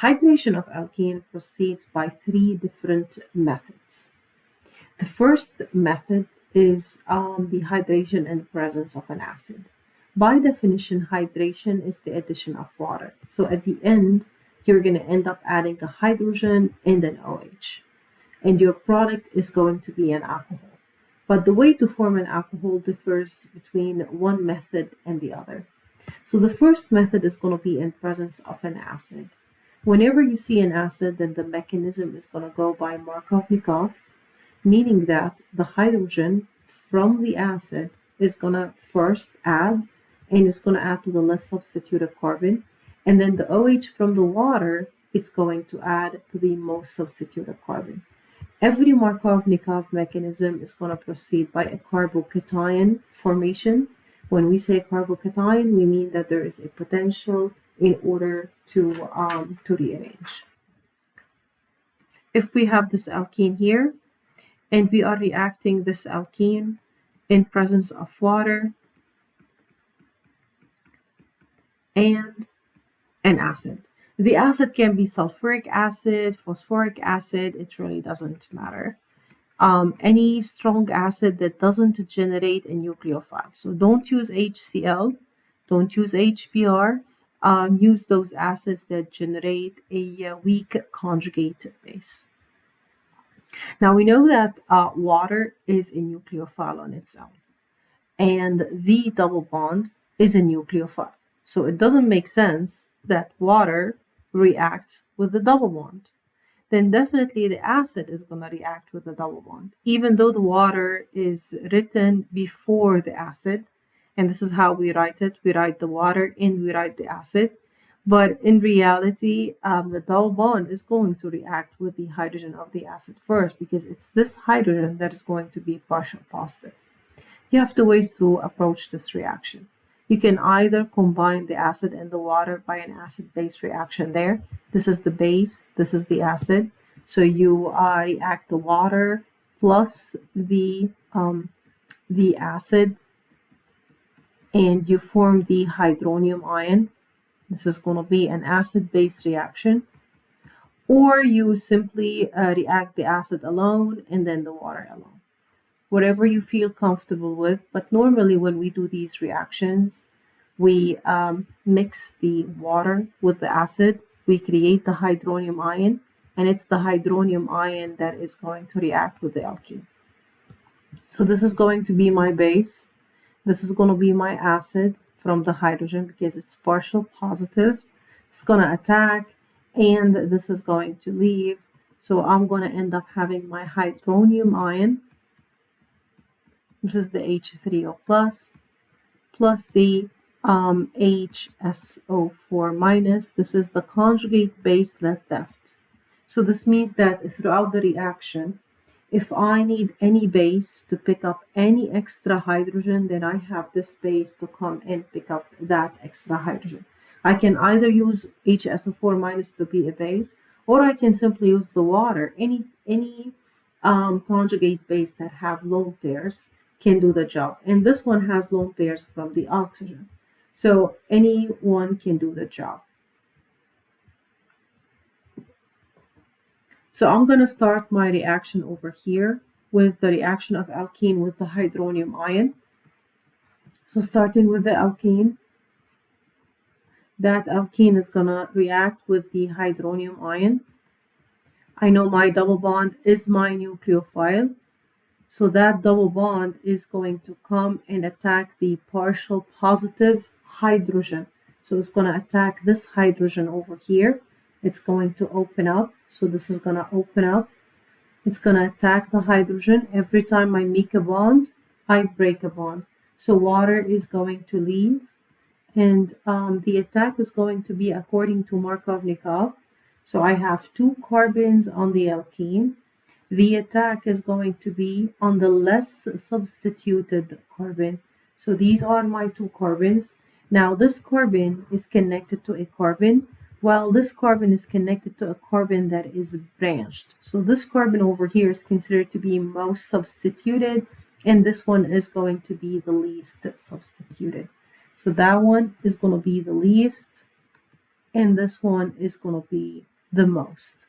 Hydration of alkene proceeds by three different methods. The first method is the hydration in the presence of an acid. By definition, hydration is the addition of water. So at the end, you're going to end up adding a hydrogen and an OH. And your product is going to be an alcohol. But the way to form an alcohol differs between one method and the other. So the first method is going to be in presence of an acid. Whenever you see an acid, then the mechanism is going to go by Markovnikov, meaning that the hydrogen from the acid is going to first add, and it's going to add to the less substituted carbon. And then the OH from the water, it's going to add to the most substituted carbon. Every Markovnikov mechanism is going to proceed by a carbocation formation. When we say carbocation, we mean that there is a potential in order to rearrange. If we have this alkene here, and we are reacting this alkene in presence of water and an acid. The acid can be sulfuric acid, phosphoric acid, it really doesn't matter. Any strong acid that doesn't generate a nucleophile. So don't use HCl, don't use HBr, use those acids that generate a weak conjugate base. Now we know that water is a nucleophile on its own, and the double bond is a nucleophile. So it doesn't make sense that water reacts with the double bond. Then definitely the acid is going to react with the double bond, even though the water is written before the acid. And this is how we write it. We write the water and we write the acid. But in reality, the double bond is going to react with the hydrogen of the acid first, because it's this hydrogen that is going to be partial positive. You have two ways to approach this reaction. You can either combine the acid and the water by an acid-base reaction there. This is the base, this is the acid. So you react the water plus the acid, and you form the hydronium ion. This is going to be an acid-base reaction. Or you simply react the acid alone and then the water alone. Whatever you feel comfortable with, but normally when we do these reactions, we mix the water with the acid, we create the hydronium ion, and it's the hydronium ion that is going to react with the alkene. So this is going to be my base, this is going to be my acid from the hydrogen because it's partial positive, it's going to attack, and this is going to leave. So I'm going to end up having my hydronium ion. This is the H3O plus the HSO4 minus. This is the conjugate base left. So this means that throughout the reaction, if I need any base to pick up any extra hydrogen, then I have this base to come and pick up that extra hydrogen. I can either use HSO4 minus to be a base, or I can simply use the water. Any conjugate base that have lone pairs can do the job. And this one has lone pairs from the oxygen. So anyone can do the job. So I'm going to start my reaction over here with the reaction of alkene with the hydronium ion. So starting with the alkene, that alkene is going to react with the hydronium ion. I know my double bond is my nucleophile. So that double bond is going to come and attack the partial positive hydrogen. So it's going to attack this hydrogen over here. It's going to open up. So this is going to open up. It's going to attack the hydrogen. Every time I make a bond, I break a bond. So water is going to leave. And the attack is going to be according to Markovnikov. So I have 2 carbons on the alkene. The attack is going to be on the less substituted carbon. So these are my 2 carbons. Now this carbon is connected to a carbon, while this carbon is connected to a carbon that is branched. So this carbon over here is considered to be most substituted, and this one is going to be the least substituted. So that one is going to be the least, and this one is going to be the most.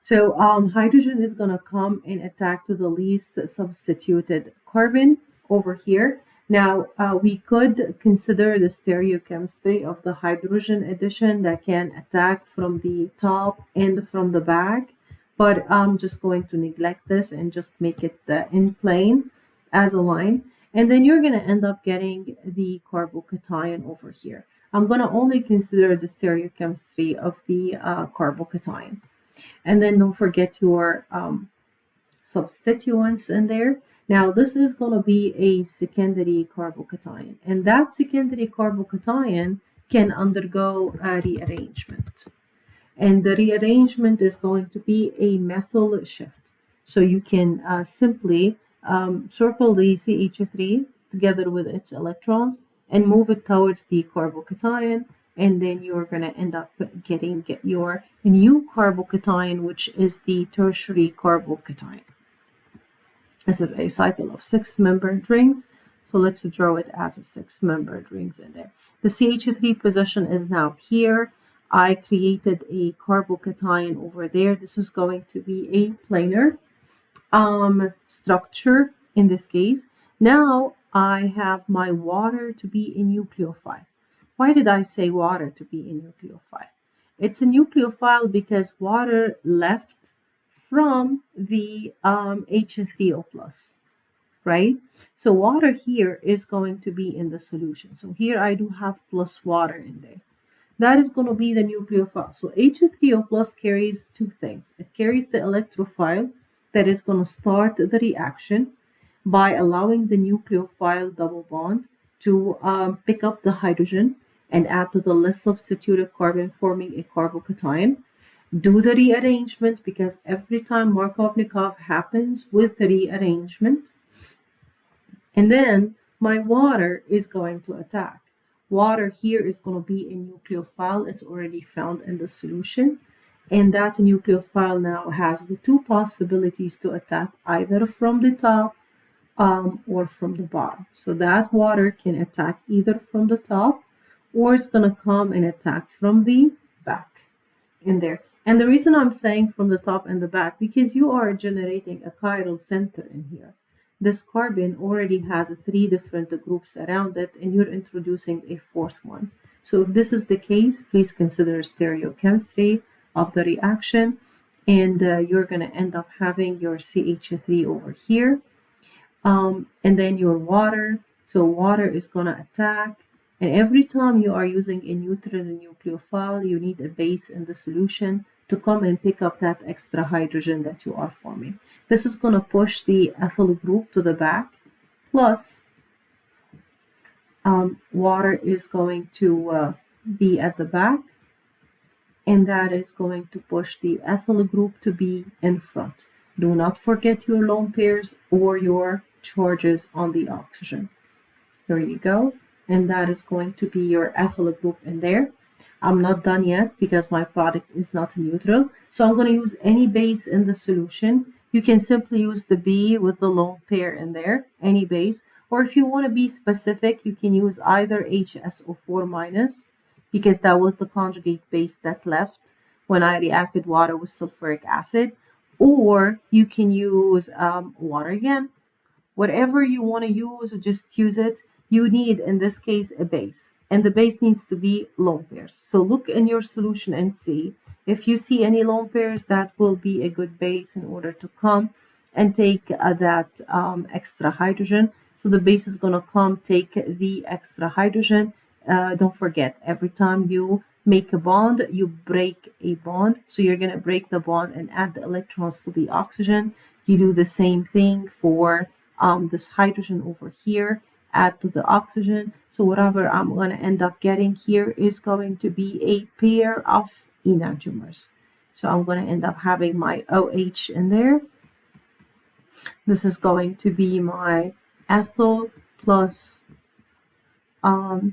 So hydrogen is going to come and attack to the least substituted carbon over here. Now, we could consider the stereochemistry of the hydrogen addition that can attack from the top and from the back, but I'm just going to neglect this and just make it in plane as a line. And then you're going to end up getting the carbocation over here. I'm going to only consider the stereochemistry of the carbocation. And then don't forget your substituents in there. Now, this is going to be a secondary carbocation, and that secondary carbocation can undergo a rearrangement. And the rearrangement is going to be a methyl shift. So you can simply circle the CH3 together with its electrons and move it towards the carbocation, and then you're going to end up get your new carbocation, which is the tertiary carbocation. This is a cycle of 6-membered rings, so let's draw it as a 6-membered rings in there. The CH3 position is now here. I created a carbocation over there. This is going to be a planar structure in this case. Now I have my water to be a nucleophile. Why did I say water to be a nucleophile? It's a nucleophile because water left from the H3O plus, right? So water here is going to be in the solution. So here I do have plus water in there. That is going to be the nucleophile. So H3O plus carries two things. It carries the electrophile that is going to start the reaction by allowing the nucleophile double bond to pick up the hydrogen and add to the less substituted carbon, forming a carbocation. Do the rearrangement, because every time Markovnikov happens with the rearrangement, and then my water is going to attack. Water here is going to be a nucleophile. It's already found in the solution. And that nucleophile now has the two possibilities to attack, either from the top or from the bottom. So that water can attack either from the top, or it's going to come and attack from the back in there. And the reason I'm saying from the top and the back, because you are generating a chiral center in here. This carbon already has 3 different groups around it, and you're introducing a 4th one. So if this is the case, please consider stereochemistry of the reaction, and you're going to end up having your CH3 over here, and then your water. So water is going to attack, and every time you are using a neutral nucleophile, you need a base in the solution to come and pick up that extra hydrogen that you are forming. This is going to push the ethyl group to the back, plus water is going to be at the back, and that is going to push the ethyl group to be in front. Do not forget your lone pairs or your charges on the oxygen. There you go. And that is going to be your ethyl group in there. I'm not done yet because my product is not neutral. So I'm going to use any base in the solution. You can simply use the B with the lone pair in there, any base. Or if you want to be specific, you can use either HSO4 minus, because that was the conjugate base that left when I reacted water with sulfuric acid. Or you can use water again. Whatever you want to use, just use it. You need, in this case, a base. And the base needs to be lone pairs. So look in your solution and see. If you see any lone pairs, that will be a good base in order to come and take that extra hydrogen. So the base is going to come take the extra hydrogen. Don't forget, every time you make a bond, you break a bond. So you're going to break the bond and add the electrons to the oxygen. You do the same thing for this hydrogen over here, add to the oxygen. So whatever I'm going to end up getting here is going to be a pair of enantiomers. So I'm going to end up having my OH in there. This is going to be my ethyl plus my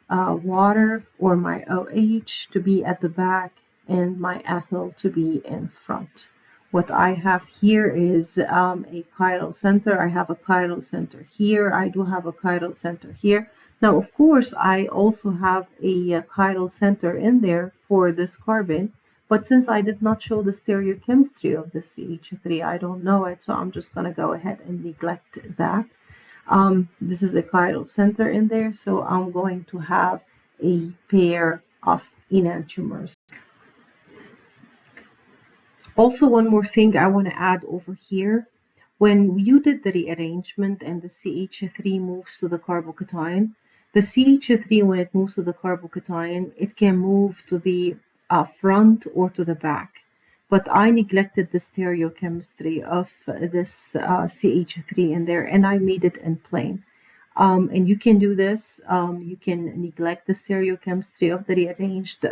water, or my OH to be at the back, and my ethyl to be in front. What I have here is a chiral center. I have a chiral center here. I do have a chiral center here. Now, of course, I also have a chiral center in there for this carbon, but since I did not show the stereochemistry of the CH3, I don't know it, so I'm just going to go ahead and neglect that. This is a chiral center in there, so I'm going to have a pair of enantiomers. Also, one more thing I want to add over here. When you did the rearrangement and the CH3 moves to the carbocation, the CH3, when it moves to the carbocation, it can move to the front or to the back. But I neglected the stereochemistry of this CH3 in there, and I made it in plain. And you can do this. You can neglect the stereochemistry of the rearranged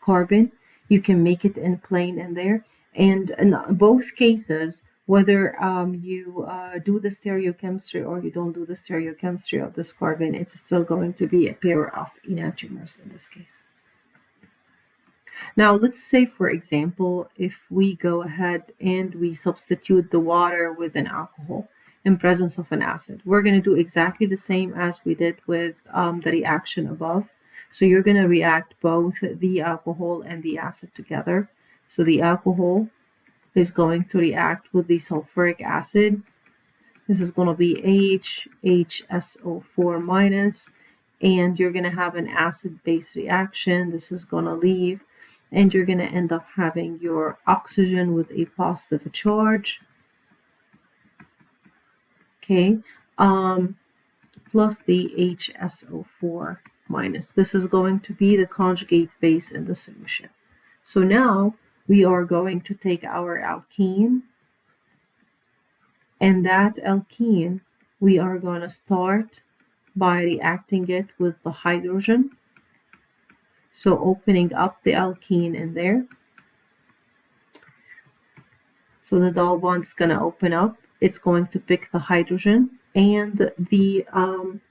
carbon. You can make it in plain in there. And in both cases, whether you do the stereochemistry or you don't do the stereochemistry of this carbon, it's still going to be a pair of enantiomers in this case. Now, let's say, for example, if we go ahead and we substitute the water with an alcohol in presence of an acid, we're going to do exactly the same as we did with the reaction above. So you're going to react both the alcohol and the acid together. So the alcohol is going to react with the sulfuric acid. This is going to be HHSO4 minus, and you're going to have an acid-base reaction. This is going to leave, and you're going to end up having your oxygen with a positive charge. Okay, plus the HSO4 minus. This is going to be the conjugate base in the solution. So now we are going to take our alkene, and that alkene, we are going to start by reacting it with the hydrogen. So opening up the alkene in there. So the double bond is going to open up. It's going to pick the hydrogen, and the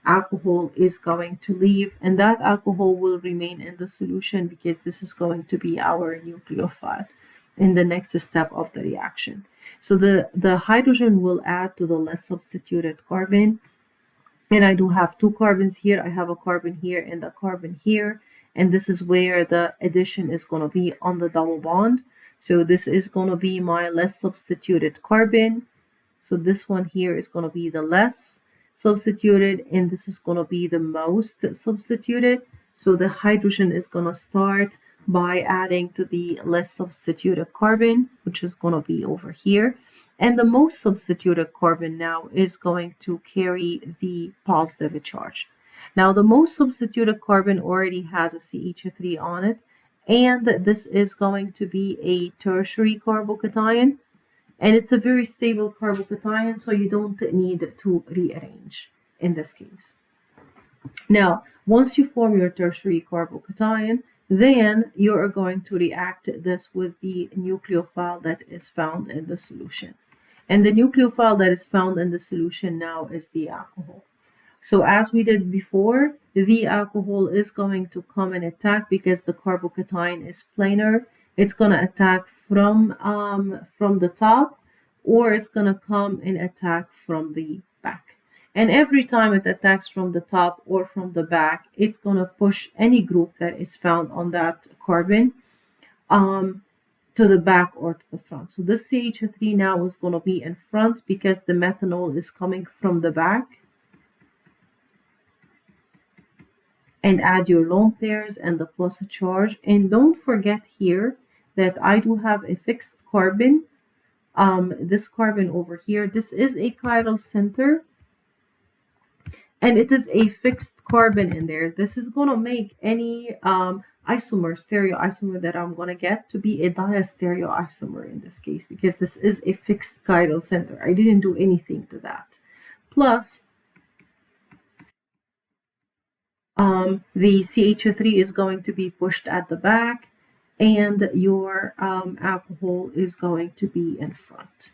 alcohol is going to leave, and that alcohol will remain in the solution because this is going to be our nucleophile in the next step of the reaction. So the hydrogen will add to the less substituted carbon, and I do have two carbons here. I have a carbon here and a carbon here, and this is where the addition is going to be on the double bond. So this is going to be my less substituted carbon. So this one here is going to be the less substituted, and this is going to be the most substituted. So the hydrogen is going to start by adding to the less substituted carbon, which is going to be over here. And the most substituted carbon now is going to carry the positive charge. Now the most substituted carbon already has a CH3 on it, and this is going to be a tertiary carbocation. And it's a very stable carbocation, so you don't need to rearrange in this case. Now, once you form your tertiary carbocation, then you are going to react this with the nucleophile that is found in the solution. And the nucleophile that is found in the solution now is the alcohol. So as we did before, the alcohol is going to come and attack because the carbocation is planar. It's going to attack from the top, or it's going to come and attack from the back. And every time it attacks from the top or from the back, it's going to push any group that is found on that carbon to the back or to the front. So this CH3 now is going to be in front because the methanol is coming from the back. And add your lone pairs and the plus charge. And don't forget here that I do have a fixed carbon. This carbon over here, this is a chiral center, and it is a fixed carbon in there. This is going to make any stereoisomer that I'm going to get to be a diastereoisomer in this case, because this is a fixed chiral center. I didn't do anything to that. Plus, the CH3 is going to be pushed at the back, and your alcohol is going to be in front.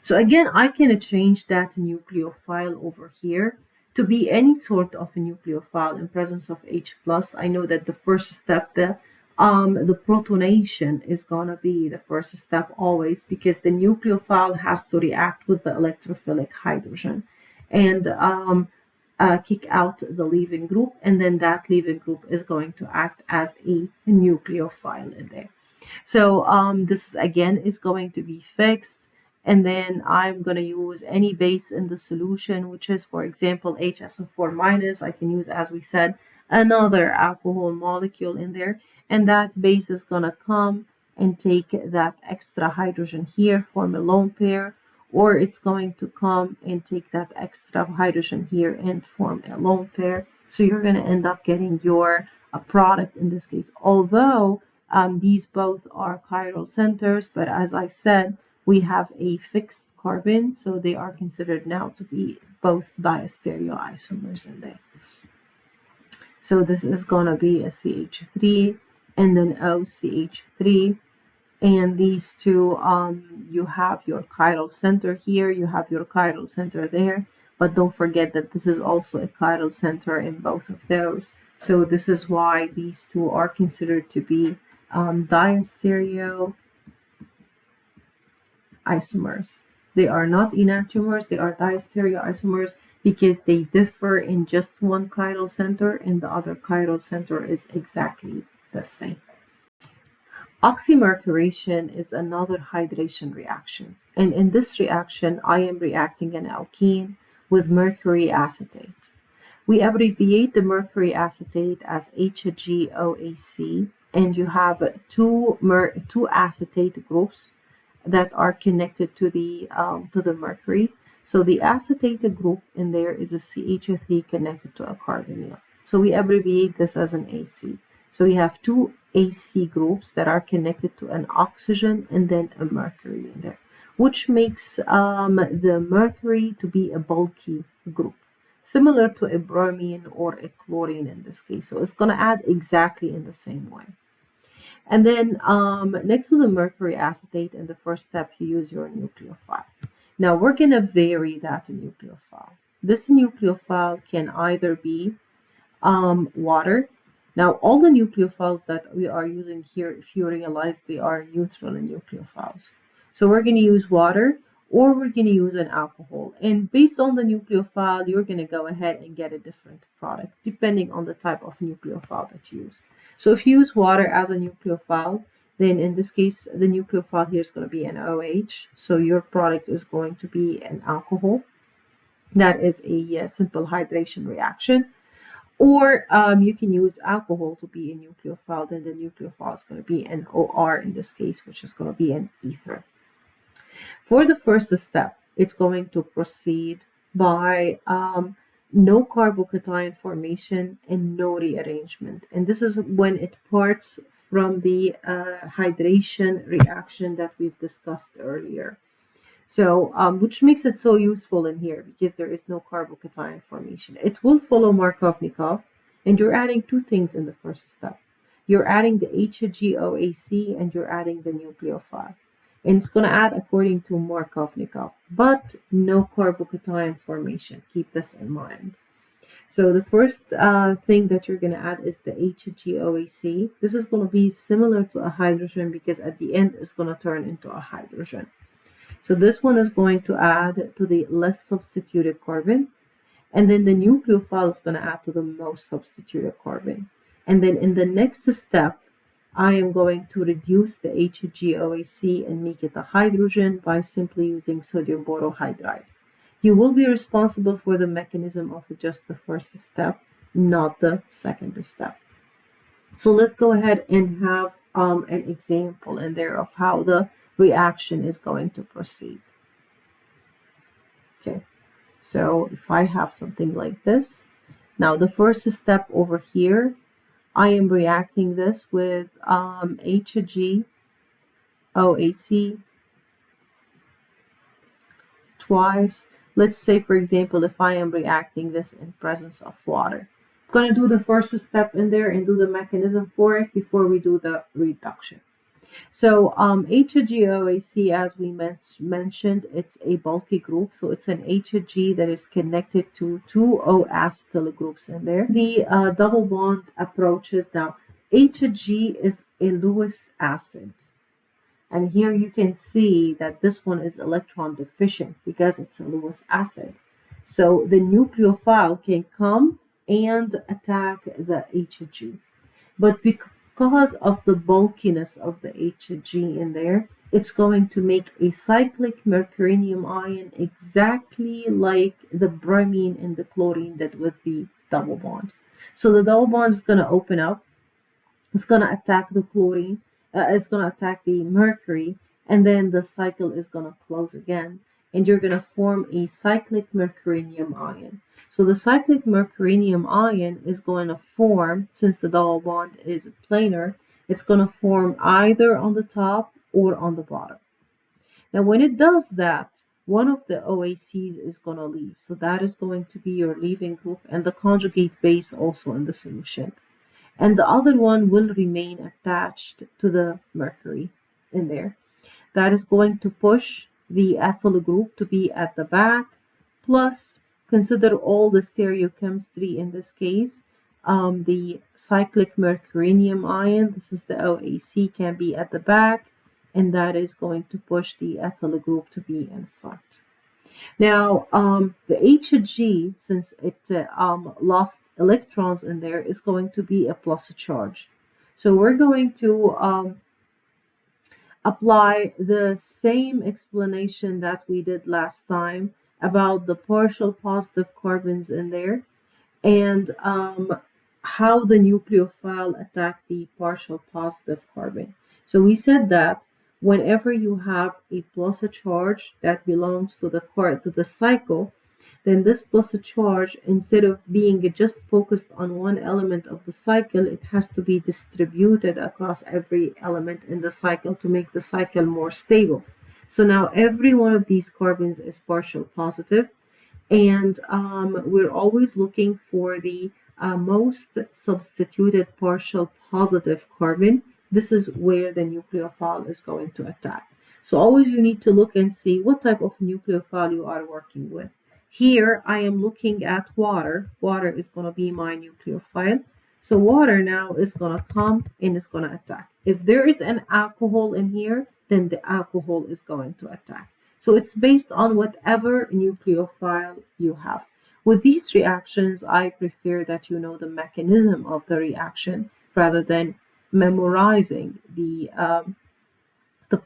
So again, I can change that nucleophile over here to be any sort of a nucleophile in presence of H+. I know that the first step, the protonation is going to be the first step always, because the nucleophile has to react with the electrophilic hydrogen. And kick out the leaving group, and then that leaving group is going to act as a nucleophile in there. So this again is going to be fixed. And then I'm going to use any base in the solution, which is, for example, HSO4 minus. I can use, as we said, another alcohol molecule in there. And that base is going to come and take that extra hydrogen here, form a lone pair, or it's going to come and take that extra hydrogen here and form a lone pair. So you're going to end up getting your product in this case. Although these both are chiral centers, but as I said, we have a fixed carbon, so they are considered now to be both diastereoisomers in there. So this is going to be a CH3 and then OCH3. And these two, you have your chiral center here, you have your chiral center there, but don't forget that this is also a chiral center in both of those. So this is why these two are considered to be diastereoisomers. They are not enantiomers, they are diastereoisomers because they differ in just one chiral center and the other chiral center is exactly the same. Oxymercuration is another hydration reaction. And in this reaction, I am reacting an alkene with mercury acetate. We abbreviate the mercury acetate as HGOAC, and you have two acetate groups that are connected to the mercury. So the acetate group in there is a CH3 connected to a carbonyl. So we abbreviate this as an AC. So we have two AC groups that are connected to an oxygen and then a mercury in there, which makes the mercury to be a bulky group, similar to a bromine or a chlorine in this case. So it's going to add exactly in the same way. And then next to the mercury acetate in the first step, you use your nucleophile. Now we're going to vary that nucleophile. This nucleophile can either be water. Now, all the nucleophiles that we are using here, if you realize they are neutral nucleophiles. So we're going to use water or we're going to use an alcohol. And based on the nucleophile, you're going to go ahead and get a different product depending on the type of nucleophile that you use. So if you use water as a nucleophile, then in this case, the nucleophile here is going to be an OH. So your product is going to be an alcohol. That is a simple hydration reaction. Or you can use alcohol to be a nucleophile, then the nucleophile is going to be an OR in this case, which is going to be an ether. For the first step, it's going to proceed by no carbocation formation and no rearrangement. And this is when it parts from the hydration reaction that we've discussed earlier. So, which makes it so useful in here because there is no carbocation formation. It will follow Markovnikov, and you're adding two things in the first step. You're adding the HGOAC and you're adding the nucleophile. And it's going to add according to Markovnikov, but no carbocation formation. Keep this in mind. So the first thing that you're going to add is the HGOAC. This is going to be similar to a hydrogen because at the end it's going to turn into a hydrogen. So this one is going to add to the less substituted carbon. And then the nucleophile is going to add to the most substituted carbon. And then in the next step, I am going to reduce the HGOAC and make it a hydrogen by simply using sodium borohydride. You will be responsible for the mechanism of just the first step, not the second step. So let's go ahead and have an example in there of how the reaction is going to proceed. Okay, so if I have something like this, now the first step over here, I am reacting this with HGOAC twice. Let's say, for example, if I am reacting this in presence of water. I'm going to do the first step in there and do the mechanism for it before we do the reduction. So HGOAC, as we mentioned, it's a bulky group. So it's an HG that is connected to two O acetyl groups in there. The double bond approaches. Now, HG is a Lewis acid. And here you can see that this one is electron deficient because it's a Lewis acid. So the nucleophile can come and attack the Hg. But because of the bulkiness of the Hg in there, it's going to make a cyclic mercurinium ion exactly like the bromine and the chlorine did with the double bond. So the double bond is going to open up, it's going to attack the chlorine, it's going to attack the mercury, and then the cycle is going to close again. And you're going to form a cyclic mercurinium ion. So the cyclic mercurinium ion is going to form, since the double bond is planar, it's going to form either on the top or on the bottom. Now, when it does that, one of the OACs is going to leave. So that is going to be your leaving group, and the conjugate base also in the solution, and the other one will remain attached to the mercury in there. That is going to push the ethyl group to be at the back, plus consider all the stereochemistry in this case. The cyclic mercurinium ion, this is the OAC, can be at the back, and that is going to push the ethyl group to be in front. Now, the Hg, since it lost electrons in there, is going to be a plus charge. So we're going to apply the same explanation that we did last time about the partial positive carbons in there, and how the nucleophile attack the partial positive carbon. So we said that whenever you have a plus charge that belongs to the cycle, then this plus charge, instead of being just focused on one element of the cycle, it has to be distributed across every element in the cycle to make the cycle more stable. So now every one of these carbons is partial positive, and we're always looking for the most substituted partial positive carbon. This is where the nucleophile is going to attack. So always you need to look and see what type of nucleophile you are working with. Here I am looking at water. Water is going to be my nucleophile. So water now is going to come and it's going to attack. If there is an alcohol in here, then the alcohol is going to attack. So it's based on whatever nucleophile you have. With these reactions, I prefer that you know the mechanism of the reaction rather than memorizing the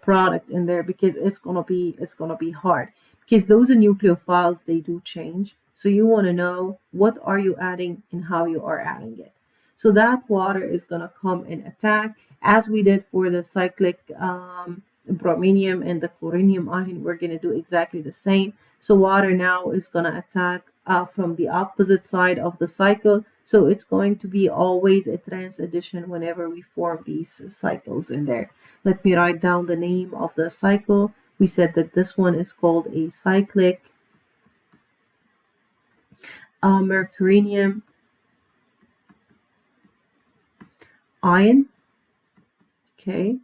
product in there, because it's gonna be hard, because those are nucleophiles, they do change. So you want to know what are you adding and how you are adding it. So that water is gonna come and attack, as we did for the cyclic brominium and the chlorinium ion. We're gonna do exactly the same. So water now is gonna attack from the opposite side of the cycle. So it's going to be always a trans addition whenever we form these cycles in there. Let me write down the name of the cycle. We said that this one is called a cyclic mercurinium ion. Okay,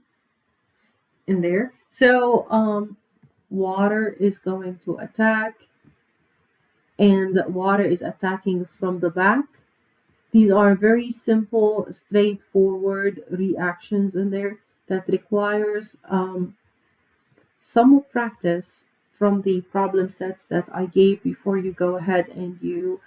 in there. So water is going to attack, and water is attacking from the back. These are very simple, straightforward reactions in there that requires some practice from the problem sets that I gave before you go ahead and you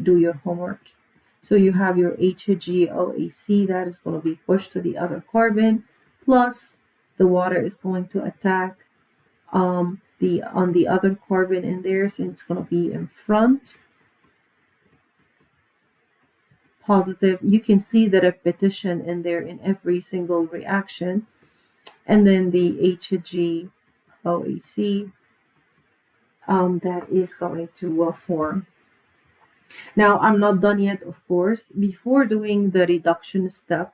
do your homework. So you have your HGOAC that is going to be pushed to the other carbon, plus the water is going to attack on the other carbon in there, so it's going to be in front. Positive. You can see the repetition in there in every single reaction. And then the HGOAC that is going to form. Now, I'm not done yet, of course. Before doing the reduction step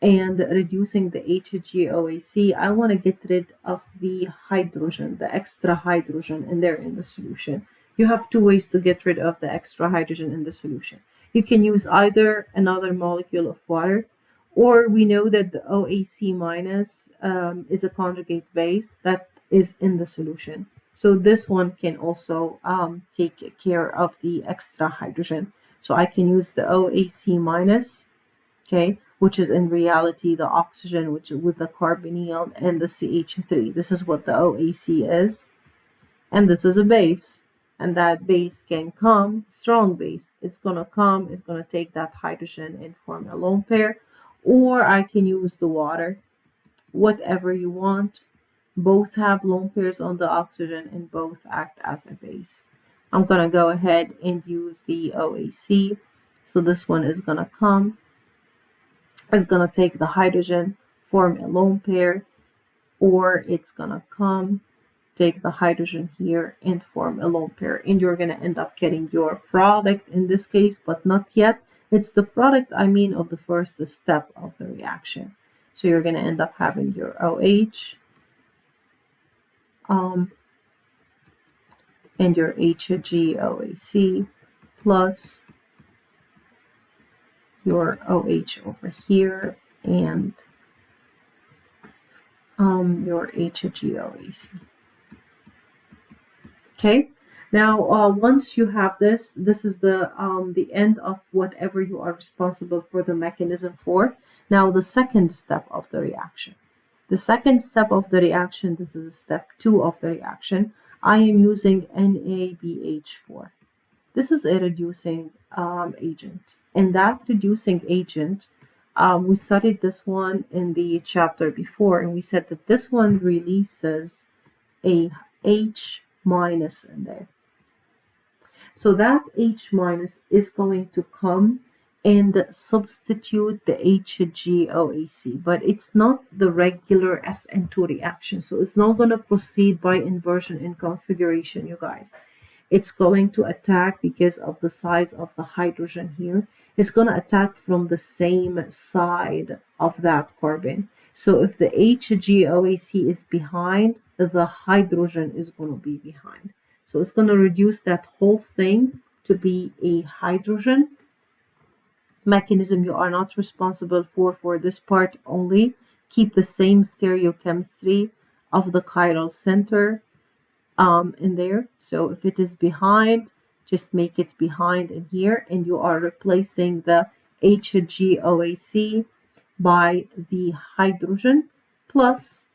and reducing the HGOAC, I want to get rid of the hydrogen, the extra hydrogen in there in the solution. You have two ways to get rid of the extra hydrogen in the solution. You can use either another molecule of water, or we know that the OAC minus is a conjugate base that is in the solution. So this one can also take care of the extra hydrogen. So I can use the OAC minus, okay, which is in reality the oxygen which with the carbonyl and the CH3. This is what the OAC is, and this is a base. and that base can come, strong base, it's going to come, it's going to take that hydrogen and form a lone pair, or I can use the water, whatever you want. Both have lone pairs on the oxygen and both act as a base. I'm going to go ahead and use the OAC. So this one is going to come, it's going to take the hydrogen, form a lone pair, or it's going to come, take the hydrogen here and form a lone pair, and you're going to end up getting your product in this case, but not yet. It's the product, I mean, of the first step of the reaction. So you're going to end up having your OH and your HGOAC plus your OH over here and your HGOAC. Okay, now once you have this, this is the end of whatever you are responsible for the mechanism for. Now the second step of the reaction. The second step of the reaction, this is step 2 of the reaction. I am using NaBH4. This is a reducing agent. And that reducing agent, we studied this one in the chapter before, and we said that this one releases a H minus in there. So that H minus is going to come and substitute the HGOAC, but it's not the regular SN2 reaction. So it's not going to proceed by inversion in configuration, you guys. It's going to attack because of the size of the hydrogen here. It's going to attack from the same side of that carbon. So if the HGOAC is behind, the hydrogen is going to be behind. So it's going to reduce that whole thing to be a hydrogen mechanism. You are not responsible for this part only. Keep the same stereochemistry of the chiral center in there. So if it is behind, just make it behind in here, and you are replacing the HGOAC by the hydrogen plus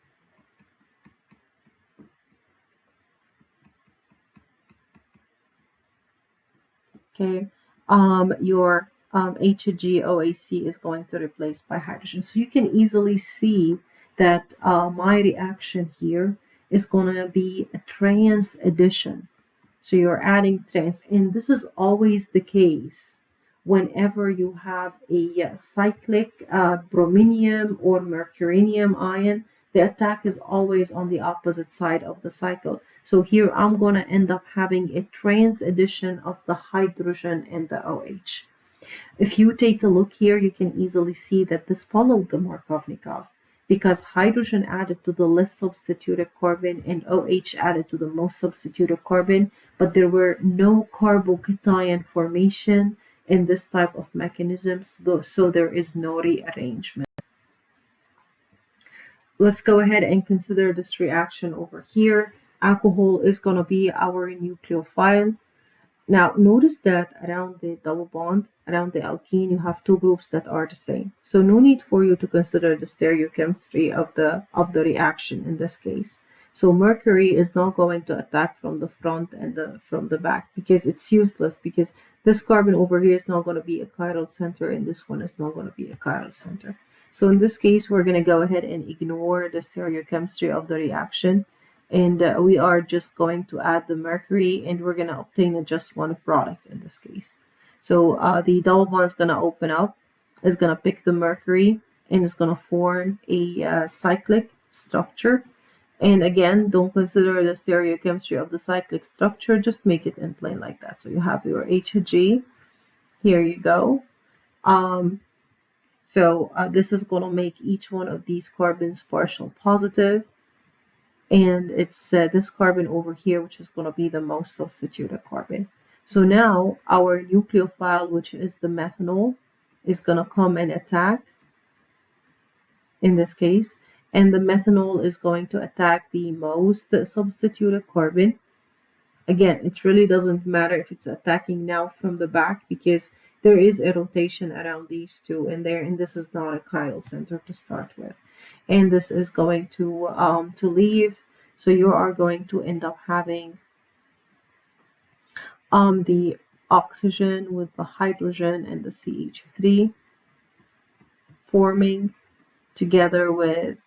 your HGOAC is going to replace by hydrogen. So you can easily see that my reaction here is going to be a trans addition. So you're adding trans, and this is always the case whenever you have a cyclic brominium or mercurinium ion. The attack is always on the opposite side of the cycle. So here I'm going to end up having a trans addition of the hydrogen and the OH. If you take a look here, you can easily see that this followed the Markovnikov because hydrogen added to the less substituted carbon and OH added to the most substituted carbon, but there were no carbocation formation in this type of mechanisms, so there is no rearrangement. Let's go ahead and consider this reaction over here. Alcohol is going to be our nucleophile. Now, notice that around the double bond, around the alkene, you have two groups that are the same. So no need for you to consider the stereochemistry of the reaction in this case. So mercury is not going to attack from the front and from the back because it's useless, because this carbon over here is not going to be a chiral center and this one is not going to be a chiral center. So in this case, we're going to go ahead and ignore the stereochemistry of the reaction. And we are just going to add the mercury, and we're going to obtain just one product in this case. So the double bond is going to open up, it's going to pick the mercury, and it's going to form a cyclic structure. And again, don't consider the stereochemistry of the cyclic structure, just make it in plain like that. So you have your Hg, here you go. This is going to make each one of these carbons partial positive. And it's this carbon over here, which is going to be the most substituted carbon. So now our nucleophile, which is the methanol, is going to come and attack in this case. And the methanol is going to attack the most substituted carbon. Again, it really doesn't matter if it's attacking now from the back because there is a rotation around these two in there, and this is not a chiral center to start with. And this is going to leave. So you are going to end up having the oxygen with the hydrogen and the CH3 forming together with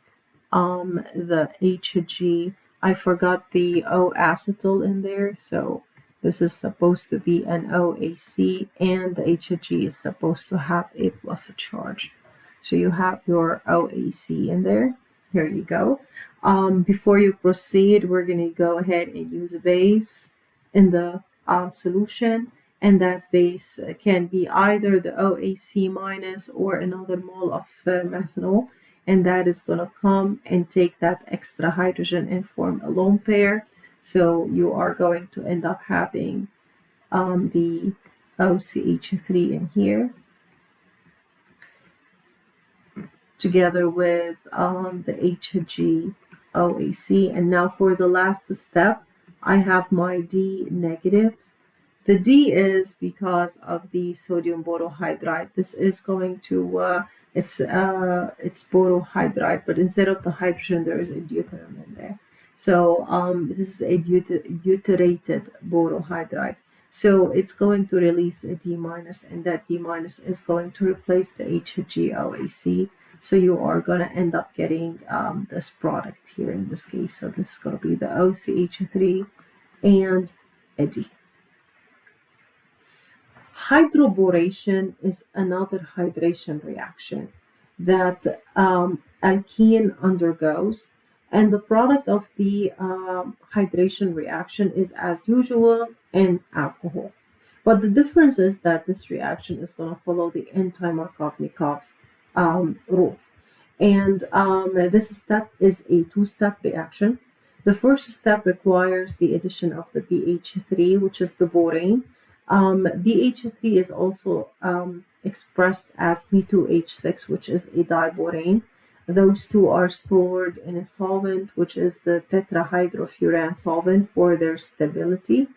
the HG. I forgot the O acetyl in there, so this is supposed to be an OAC, and the HG is supposed to have a plus charge. So you have your OAC in there. Here you go. Before you proceed, we're going to go ahead and use a base in the solution, and that base can be either the OAC minus or another mole of methanol, and that is going to come and take that extra hydrogen and form a lone pair. So you are going to end up having the OCH3 in here together with the HGOAC. And now for the last step, I have my D negative. The D is because of the sodium borohydride. This is going to it's borohydride, but instead of the hydrogen, there is a deuterium in there. So this is a deuterated borohydride. So it's going to release a D minus, and that D minus is going to replace the HGOAC. So you are going to end up getting this product here in this case. So this is going to be the OCH3 and a D. Hydroboration is another hydration reaction that alkene undergoes, and the product of the hydration reaction is, as usual, an alcohol. But the difference is that this reaction is going to follow the anti-Markovnikov rule. And this step is a two-step reaction. The first step requires the addition of the BH3, which is the borane. BH3 is also expressed as B2H6, which is a diborane. Those two are stored in a solvent, which is the tetrahydrofuran solvent for their stability.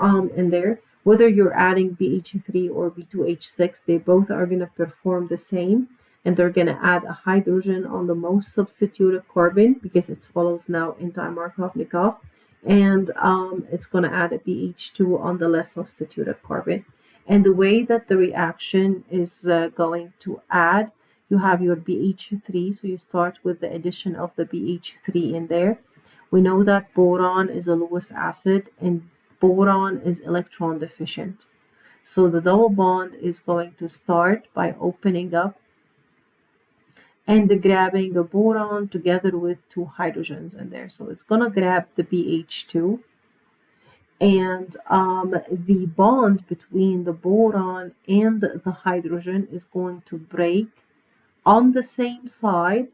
In there, whether you're adding BH3 or B2H6, they both are going to perform the same, and they're going to add a hydrogen on the most substituted carbon because it follows now anti-Markovnikov, and it's going to add a BH2 on the less substituted carbon. And the way that the reaction is going to add, you have your BH3, so you start with the addition of the BH3 in there. We know that boron is a Lewis acid, and boron is electron deficient. So the double bond is going to start by opening up and grabbing a boron together with two hydrogens in there. So it's going to grab the BH2, and the bond between the boron and the hydrogen is going to break on the same side,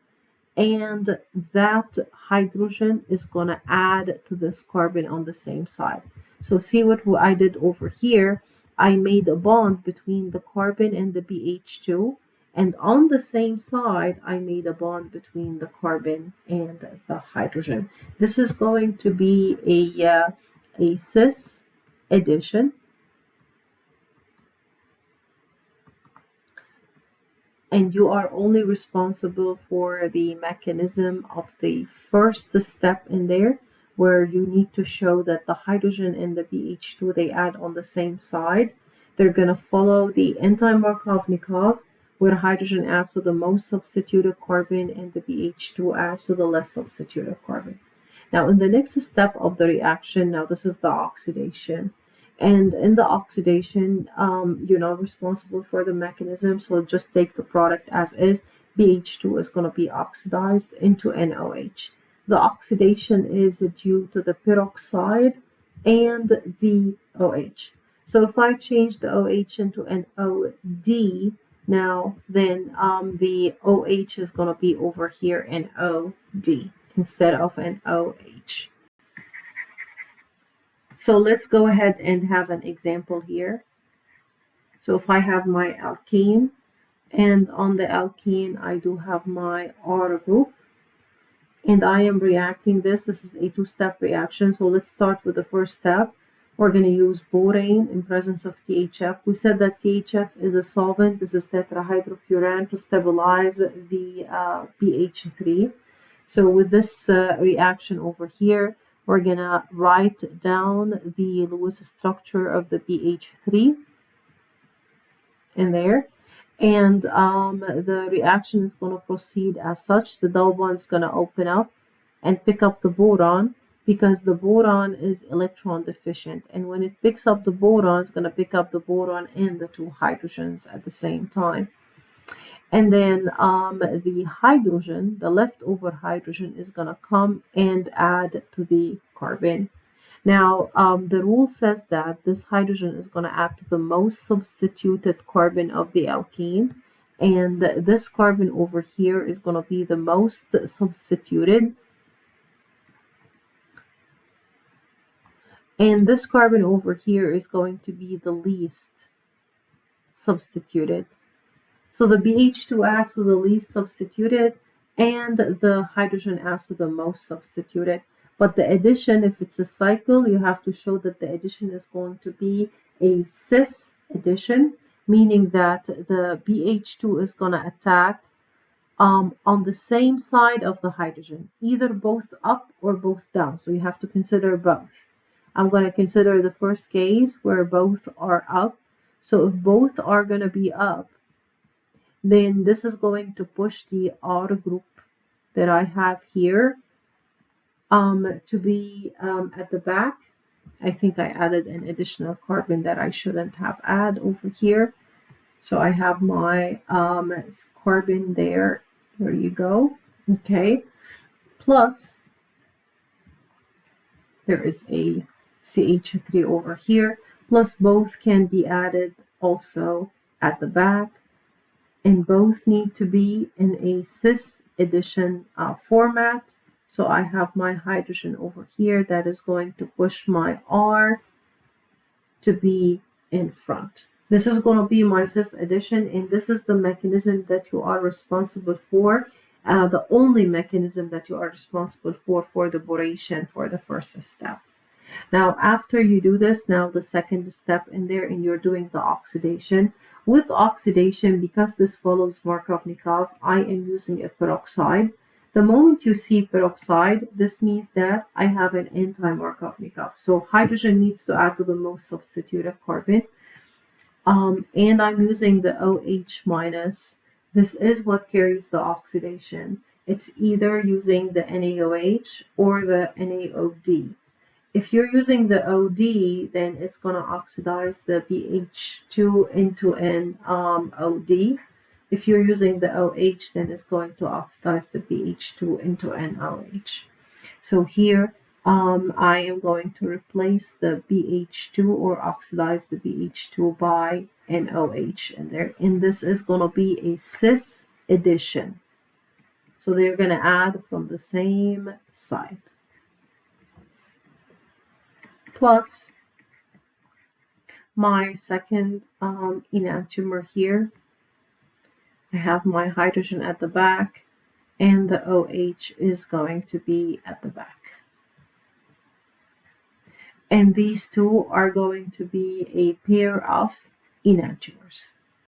and that hydrogen is going to add to this carbon on the same side. So see what I did over here. I made a bond between the carbon and the BH2, and on the same side, I made a bond between the carbon and the hydrogen. This is going to be a cis addition. And you are only responsible for the mechanism of the first step in there, where you need to show that the hydrogen and the BH2, they add on the same side. They're going to follow the anti-Markovnikov, where hydrogen adds to the most substituted carbon and the BH2 adds to the less substituted carbon. Now, in the next step of the reaction, now this is the oxidation. And in the oxidation, you're not responsible for the mechanism, so just take the product as is. BH2 is going to be oxidized into NOH. The oxidation is due to the peroxide and the OH. So if I change the OH into an OD, now then the OH is going to be over here in OD instead of an OH. So let's go ahead and have an example here. So if I have my alkene, and on the alkene I do have my R group, and I am reacting this. This is a two-step reaction. So let's start with the first step. We're going to use borane in presence of THF. We said that THF is a solvent. This is tetrahydrofuran to stabilize the BH3. So with this reaction over here, We're gonna write down the Lewis structure of the BH3 in there. And the reaction is going to proceed as such. The double bond is going to open up and pick up the boron because the boron is electron deficient. And when it picks up the boron, it's going to pick up the boron and the two hydrogens at the same time. And then the hydrogen, the leftover hydrogen, is going to come and add to the carbon. Now, the rule says that this hydrogen is going to add to the most substituted carbon of the alkene, and this carbon over here is going to be the most substituted. And this carbon over here is going to be the least substituted. So the BH2 adds to the least substituted, and the hydrogen adds to the most substituted. But the addition, if it's a cycle, you have to show that the addition is going to be a cis addition, meaning that the BH2 is going to attack on the same side of the hydrogen, either both up or both down. So you have to consider both. I'm going to consider the first case where both are up. So if both are going to be up, then this is going to push the R group that I have here to be at the back. I think I added an additional carbon that I shouldn't have added over here. So I have my carbon there. There you go. Okay. Plus, there is a CH3 over here. Plus, both can be added also at the back. And both need to be in a cis addition format. So I have my hydrogen over here that is going to push my R to be in front. This is going to be my cis addition, and this is the mechanism that you are responsible for, the only mechanism that you are responsible for the boration for the first step. Now, after you do this, now the second step in there, and you're doing the oxidation. With oxidation, because this follows Markovnikov, I am using a peroxide. The moment you see peroxide, this means that I have an anti-Markovnikov. So hydrogen needs to add to the most substituted carbon. And I'm using the OH minus. This is what carries the oxidation. It's either using the NaOH or the NaOD. If you're using the OD, then it's going to oxidize the BH2 into an OD. If you're using the OH, then it's going to oxidize the BH2 into an OH. So here, I am going to replace the BH2 or oxidize the BH2 by an OH in there. And this is going to be a cis addition. So they're going to add from the same side. Plus my second enantiomer here. I have my hydrogen at the back, and the OH is going to be at the back. And these two are going to be a pair of enantiomers.